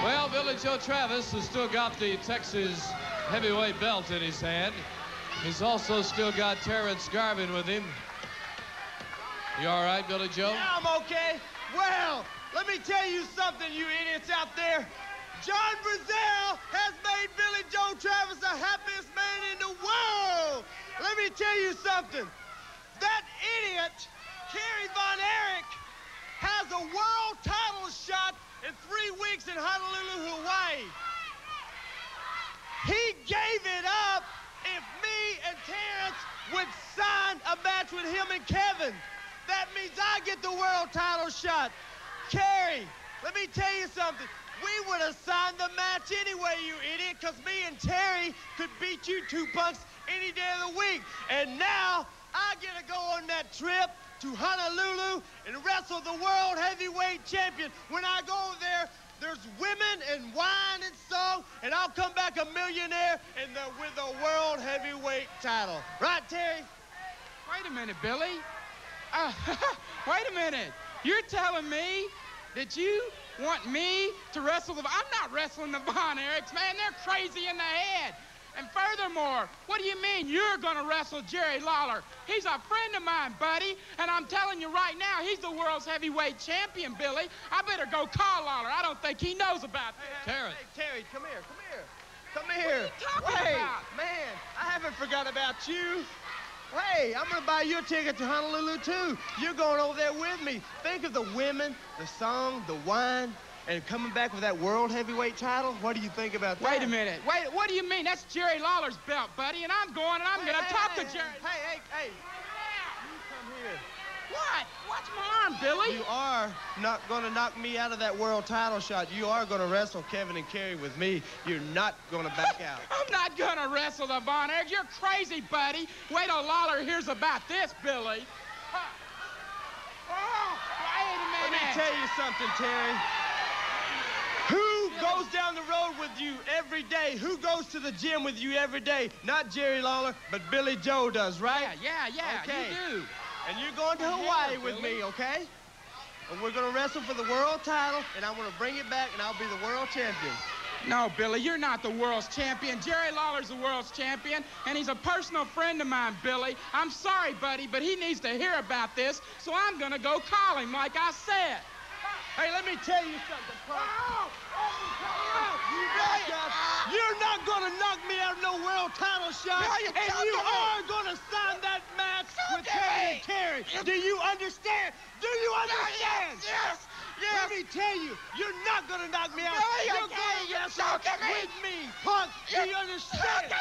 Well, Billy Joe Travis has still got the Texas heavyweight belt in his hand. He's also still got Terrance Garvin with him. You all right, Billy Joe? Yeah, I'm okay. Well, let me tell you something, you idiots out there. John Brazil has made Billy Joe Travis the happiest man in the world. Let me tell you something. That idiot, Kerry Von Erich, has a world title shot in 3 weeks in Honolulu, Hawaii. He gave it up if me and Terrance would sign a match with him and Kevin. That means I get the world title shot. Kerry, let me tell you something. We would have signed the match anyway, you idiot, because me and Terry could beat you 2 punks any day of the week. And now I get to go on that trip to Honolulu and wrestle the world heavyweight champion. When I go there, there's women and wine and song, and I'll come back a millionaire and with a world heavyweight title. Right, Terry? Wait a minute, Billy. Wait a minute. You're telling me that you want me to wrestle the... I'm not wrestling the Von Erichs, man. They're crazy in the head. And furthermore, what do you mean you're going to wrestle Jerry Lawler? He's a friend of mine, buddy. And I'm telling you right now, he's the world's heavyweight champion, Billy. I better go call Lawler. I don't think he knows about this. Terrance. Hey, Terry, come here, come here. Come here. What are you talking about? Man, I haven't forgot about you. Hey, I'm going to buy you a ticket to Honolulu, too. You're going over there with me. Think of the women, the song, the wine, and coming back with that world heavyweight title. What do you think about that? Wait a minute. Wait, what do you mean? That's Jerry Lawler's belt, buddy, and I'm going and I'm going to talk to Jerry. Hey. You come here. What? Watch my arm, Billy. You are not going to knock me out of that world title shot. You are going to wrestle Kevin and Kerry with me. You're not going to back out. I'm not going to wrestle the Von Erich. You're crazy, buddy. Wait till Lawler hears about this, Billy. Oh, wait a minute. Let me tell you something, Terry. Who goes down the road with you every day? Who goes to the gym with you every day? Not Jerry Lawler, but Billy Joe does, right? Yeah, Okay. you do. And you're going to Hawaii with me, okay? And we're going to wrestle for the world title, and I'm going to bring it back, and I'll be the world champion. No, Billy, you're not the world's champion. Jerry Lawler's the world's champion, and he's a personal friend of mine, Billy. I'm sorry, buddy, but he needs to hear about this, so I'm going to go call him, like I said. Hey, let me tell you something, punk. You're not going to knock me out of no world title shot, and you are going to sign that match with Kevin and Kerry. Do you understand? Do you understand? Yes. Let me tell you, you're not going to knock me out. You're going to wrestle with me, punk. Do you understand?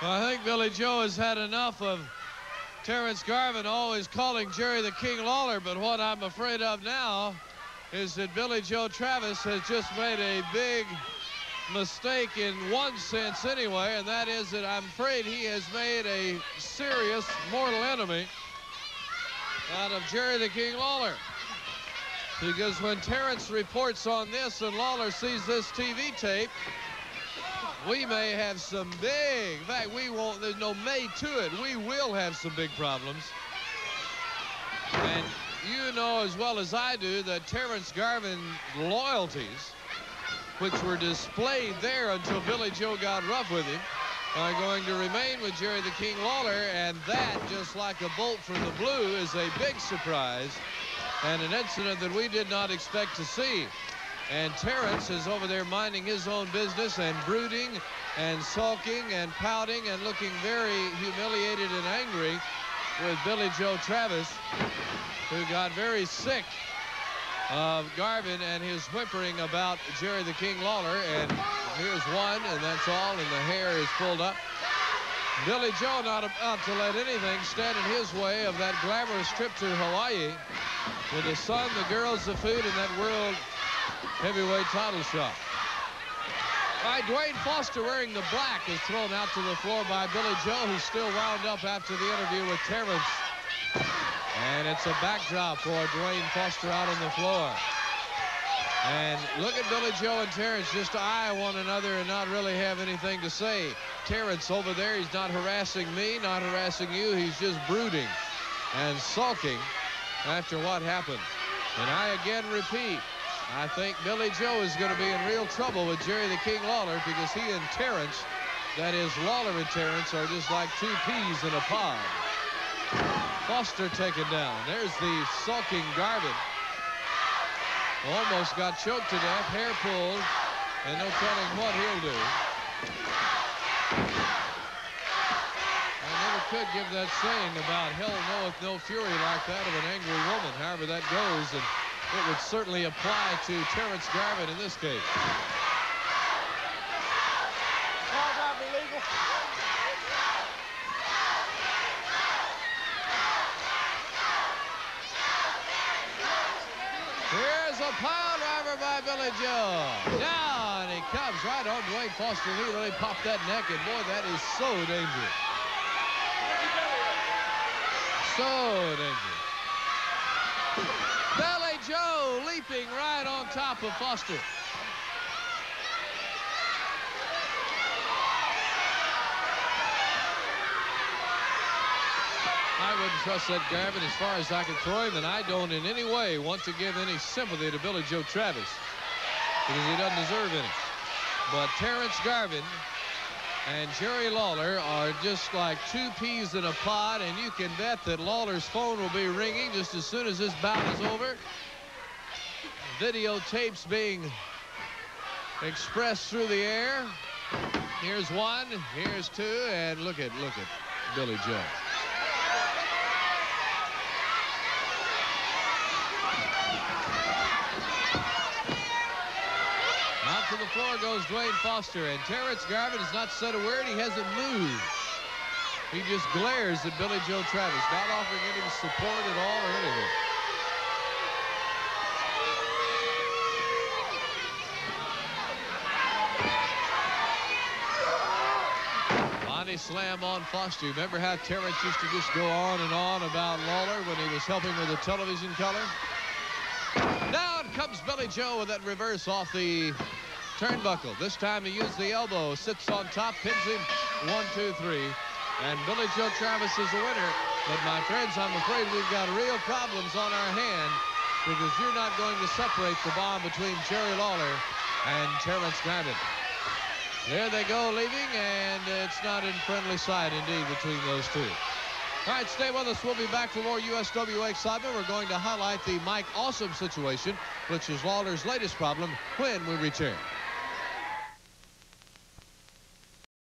Well, I think Billy Joe has had enough of Terrance Garvin always calling Jerry the King Lawler, but what I'm afraid of now is that Billy Joe Travis has just made a big mistake in one sense anyway, and that is that I'm afraid he has made a serious mortal enemy out of Jerry the King Lawler. Because when Terrance reports on this and Lawler sees this TV tape, we may have some big, in fact, we won't, there's no may to it. We will have some big problems. And you know as well as I do that Terrance Garvin's loyalties, which were displayed there until Billy Joe got rough with him, are going to remain with Jerry the King Lawler, and that, just like a bolt from the blue, is a big surprise and an incident that we did not expect to see. And Terrance is over there minding his own business and brooding and sulking and pouting and looking very humiliated and angry with Billy Joe Travis, who got very sick of Garvin and his whimpering about Jerry the King Lawler. And here's one, and that's all, and the hair is pulled up. Billy Joe not about to let anything stand in his way of that glamorous trip to Hawaii with the sun, the girls, the food, and that world heavyweight title shot. All right, Dwayne Foster wearing the black is thrown out to the floor by Billy Joe, who's still wound up after the interview with Terrance. And it's a backdrop for Dwayne Foster out on the floor. And look at Billy Joe and Terrance just eye one another and not really have anything to say. Terrance over there, he's not harassing me, not harassing you. He's just brooding and sulking after what happened. And I again repeat, I think Billy Joe is going to be in real trouble with Jerry the King Lawler, because he and Terrance, that is Lawler and Terrance, are just like two peas in a pod. Foster taken down. There's the sulking Garvin. Almost got choked to death, hair pulled, and no telling what he'll do. I never could give that saying about hell knoweth no fury like that of an angry woman. However that goes, and it would certainly apply to Terrance Garvin in this case. Here's a pile driver by Billy Joe. Down he comes right on Dwayne Foster. He really popped that neck, and boy, that is so dangerous. So dangerous. Billy Joe leaping right on top of Foster. I wouldn't trust that Garvin as far as I can throw him, and I don't in any way want to give any sympathy to Billy Joe Travis, because he doesn't deserve any. But Terrance Garvin and Jerry Lawler are just like two peas in a pod, and you can bet that Lawler's phone will be ringing just as soon as this bout is over. Videotapes being expressed through the air. Here's one, here's two, and look at Billy Joe. Out to the floor goes Dwayne Foster, and Terrance Garvin has not said a word. He hasn't moved. He just glares at Billy Joe Travis, not offering any support at all or anything. Body slam on Foster. Remember how Terrance used to just go on and on about Lawler when he was helping with the television color? Down comes Billy Joe with that reverse off the turnbuckle. This time he used the elbow, sits on top, pins him. 1, 2, 3. And Billy Joe Travis is the winner. But my friends, I'm afraid we've got real problems on our hand, because you're not going to separate the bond between Jerry Lawler and Terrance Garvin. There they go leaving, and it's not in friendly sight indeed between those two. All right, stay with us. We'll be back for more USWA excitement. We're going to highlight the Mike Awesome situation, which is Lawler's latest problem, when we return.